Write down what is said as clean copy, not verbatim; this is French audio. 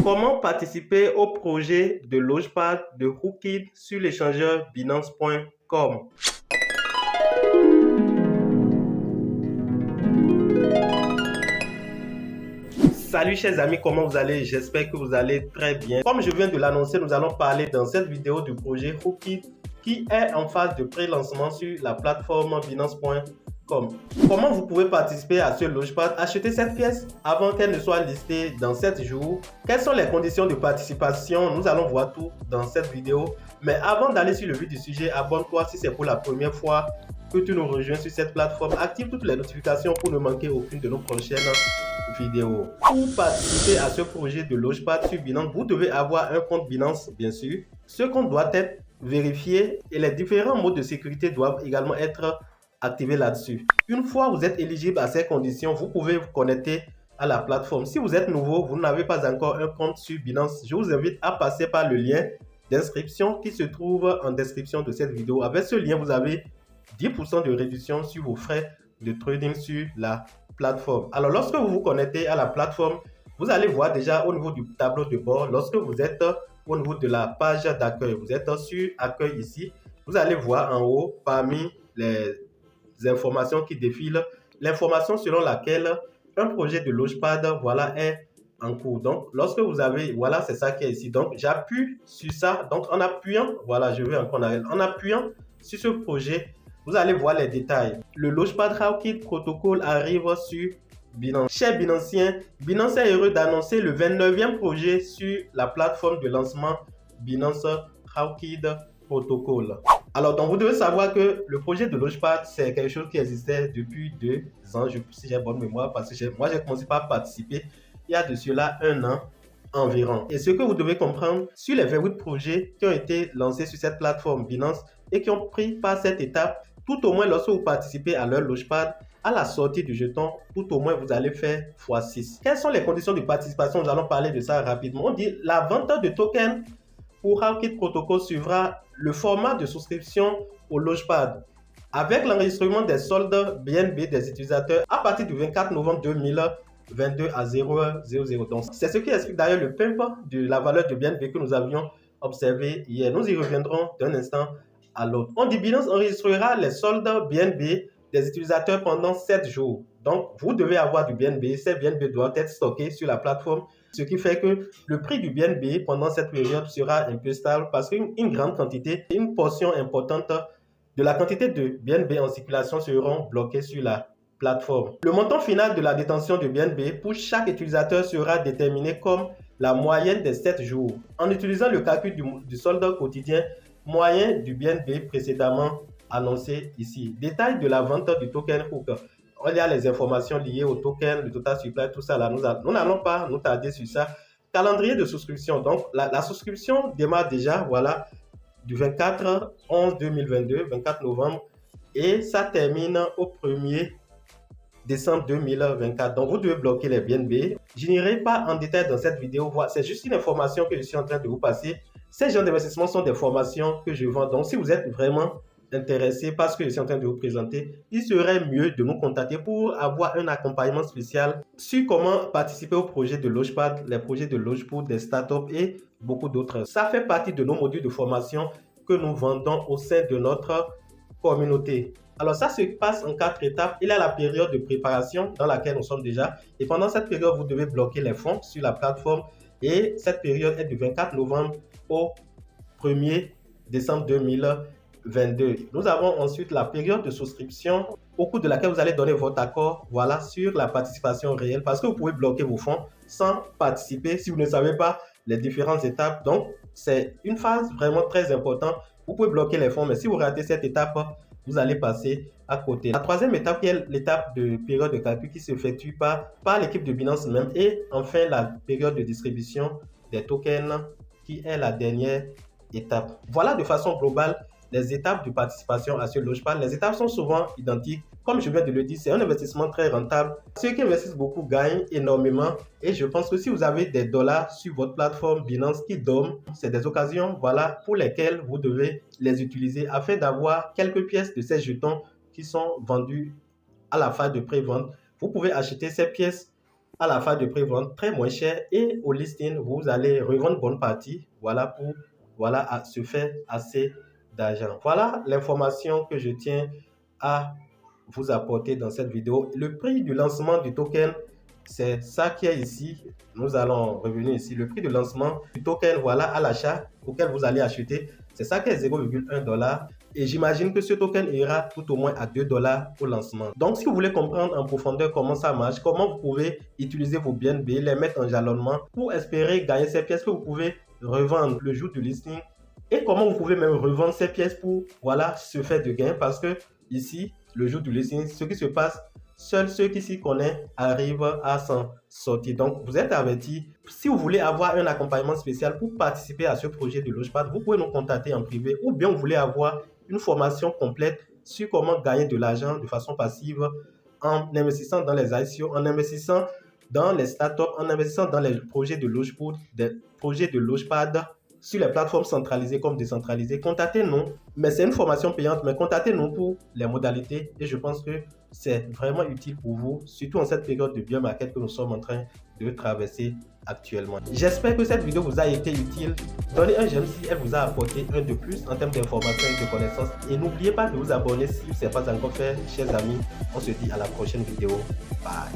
Comment participer au projet de Logepad de Hookid sur l'échangeur Binance.com? Salut chers amis, comment vous allez? J'espère que vous allez très bien. Comme je viens de l'annoncer, nous allons parler dans cette vidéo du projet Hookid qui est en phase de pré-lancement sur la plateforme Binance.com. Comment vous pouvez participer à ce Logepad? Acheter cette pièce avant qu'elle ne soit listée dans 7 jours. Quelles sont les conditions de participation? Nous allons voir tout dans cette vidéo. Mais avant d'aller sur le vif du sujet, abonne-toi si c'est pour la première fois que tu nous rejoins sur cette plateforme. Active toutes les notifications pour ne manquer aucune de nos prochaines vidéos. Pour participer à ce projet de Logepad sur Binance, vous devez avoir un compte Binance, bien sûr. Ce compte doit être vérifié et les différents modes de sécurité doivent également être activés là-dessus. Une fois vous êtes éligible à ces conditions, vous pouvez vous connecter à la plateforme. Si vous êtes nouveau, vous n'avez pas encore un compte sur Binance, je vous invite à passer par le lien d'inscription qui se trouve en description de cette vidéo. Avec ce lien, vous avez 10% de réduction sur vos frais de trading sur la plateforme. Alors, lorsque vous vous connectez à la plateforme, vous allez voir déjà au niveau du tableau de bord, lorsque vous êtes au niveau de la page d'accueil, vous êtes sur accueil ici, vous allez voir en haut parmi les informations qui défilent, l'information selon laquelle un projet de Logepad, voilà, est en cours. Donc, lorsque vous avez, voilà, c'est ça qui est ici. Donc, j'appuie sur ça. Donc, en appuyant, voilà, je vais encore en arrière. En appuyant sur ce projet, vous allez voir les détails. Le Logepad Hookid Protocol arrive sur Binance. Chers Binanciens, Binance est heureux d'annoncer le 29e projet sur la plateforme de lancement Binance Hookid Protocol. Alors, donc, vous devez savoir que le projet de Logepad, c'est quelque chose qui existait depuis 2 ans, si j'ai bonne mémoire, parce que moi, j'ai commencé par participer il y a de cela 1 an environ. Et ce que vous devez comprendre, sur les 28 projets qui ont été lancés sur cette plateforme Binance et qui ont pris par cette étape, tout au moins lorsque vous participez à leur Logepad, à la sortie du jeton, tout au moins vous allez faire x6. Quelles sont les conditions de participation? Nous allons parler de ça rapidement. On dit la vente de tokens pour Hookid Protocol suivra le format de souscription au Logepad avec l'enregistrement des soldes BNB des utilisateurs à partir du 24 novembre 2022 à 0h00. Donc, c'est ce qui explique d'ailleurs le pump de la valeur de BNB que nous avions observé hier. Nous y reviendrons d'un instant à l'autre. On dit Binance enregistrera les soldes BNB des utilisateurs pendant 7 jours. Donc, vous devez avoir du BNB. Ces BNB doivent être stockés sur la plateforme, ce qui fait que le prix du BNB pendant cette période sera un peu stable parce qu'une grande quantité, une portion importante de la quantité de BNB en circulation seront bloqués sur la plateforme. Le montant final de la détention de BNB pour chaque utilisateur sera déterminé comme la moyenne des 7 jours en utilisant le calcul du solde quotidien moyen du BNB précédemment annoncé ici. Détail de la vente du token Hook. Il y a les informations liées au token, le total supply, tout ça là. Nous n'allons pas nous tarder sur ça. Calendrier de souscription. Donc, la souscription démarre déjà, voilà, du 24/11/2022, 24 novembre, et ça termine au 1er décembre 2024. Donc, vous devez bloquer les BNB. Je n'irai pas en détail dans cette vidéo. C'est juste une information que je suis en train de vous passer. Ces genres d'investissements sont des formations que je vends. Donc, si vous êtes vraiment intéressé par ce que je suis en train de vous présenter, il serait mieux de nous contacter pour avoir un accompagnement spécial sur comment participer au projet de Logepad, les projets de Loge pour des startups et beaucoup d'autres. Ça fait partie de nos modules de formation que nous vendons au sein de notre communauté. Alors ça se passe en 4 étapes. Il y a la période de préparation dans laquelle nous sommes déjà. Et pendant cette période, vous devez bloquer les fonds sur la plateforme. Et cette période est du 24 novembre au 1er décembre 2022. Nous avons ensuite la période de souscription au cours de laquelle vous allez donner votre accord, voilà, sur la participation réelle, parce que vous pouvez bloquer vos fonds sans participer si vous ne savez pas les différentes étapes. Donc, c'est une phase vraiment très importante. Vous pouvez bloquer les fonds, mais si vous ratez cette étape, vous allez passer à côté. La troisième étape, qui est l'étape de période de calcul qui s'effectue par l'équipe de Binance même. Et enfin, la période de distribution des tokens qui est la dernière étape. Voilà de façon globale les étapes de participation à ce Logepad. Les étapes sont souvent identiques. Comme je viens de le dire, c'est un investissement très rentable. Ceux qui investissent beaucoup gagnent énormément. Et je pense que si vous avez des dollars sur votre plateforme Binance qui dorment, c'est des occasions, voilà, pour lesquelles vous devez les utiliser afin d'avoir quelques pièces de ces jetons qui sont vendus à la phase de pré-vente. Vous pouvez acheter ces pièces à la phase de pré-vente très moins cher et au listing, vous allez revendre bonne partie, voilà, pour se faire assez d'argent. Voilà l'information que je tiens à vous apporter dans cette vidéo. Le prix du lancement du token, c'est ça qui est ici. Nous allons revenir ici. Le prix de lancement du token, voilà, à l'achat auquel vous allez acheter, c'est ça qui est 0,1 $. Et j'imagine que ce token ira tout au moins à 2 $ au lancement. Donc, si vous voulez comprendre en profondeur comment ça marche, comment vous pouvez utiliser vos BNB, les mettre en jalonnement pour espérer gagner ces pièces que vous pouvez revendre le jour du listing, et comment vous pouvez même revendre ces pièces pour, voilà, se faire de gain, parce que ici, le jour du listing, ce qui se passe, seuls ceux qui s'y connaissent arrivent à s'en sortir. Donc, vous êtes avertis. Si vous voulez avoir un accompagnement spécial pour participer à ce projet de Launchpad, vous pouvez nous contacter en privé, ou bien vous voulez avoir une formation complète sur comment gagner de l'argent de façon passive en investissant dans les ICO, en investissant dans les startups, en investissant dans les projets de Launchpad, des projets de Launchpad sur les plateformes centralisées comme décentralisées. Contactez-nous, mais c'est une formation payante, mais contactez-nous pour les modalités et je pense que c'est vraiment utile pour vous, surtout en cette période de bear market que nous sommes en train de traverser actuellement. J'espère que cette vidéo vous a été utile. Donnez un j'aime si elle vous a apporté un de plus en termes d'informations et de connaissances. Et n'oubliez pas de vous abonner si ce n'est pas encore fait, chers amis. On se dit à la prochaine vidéo. Bye.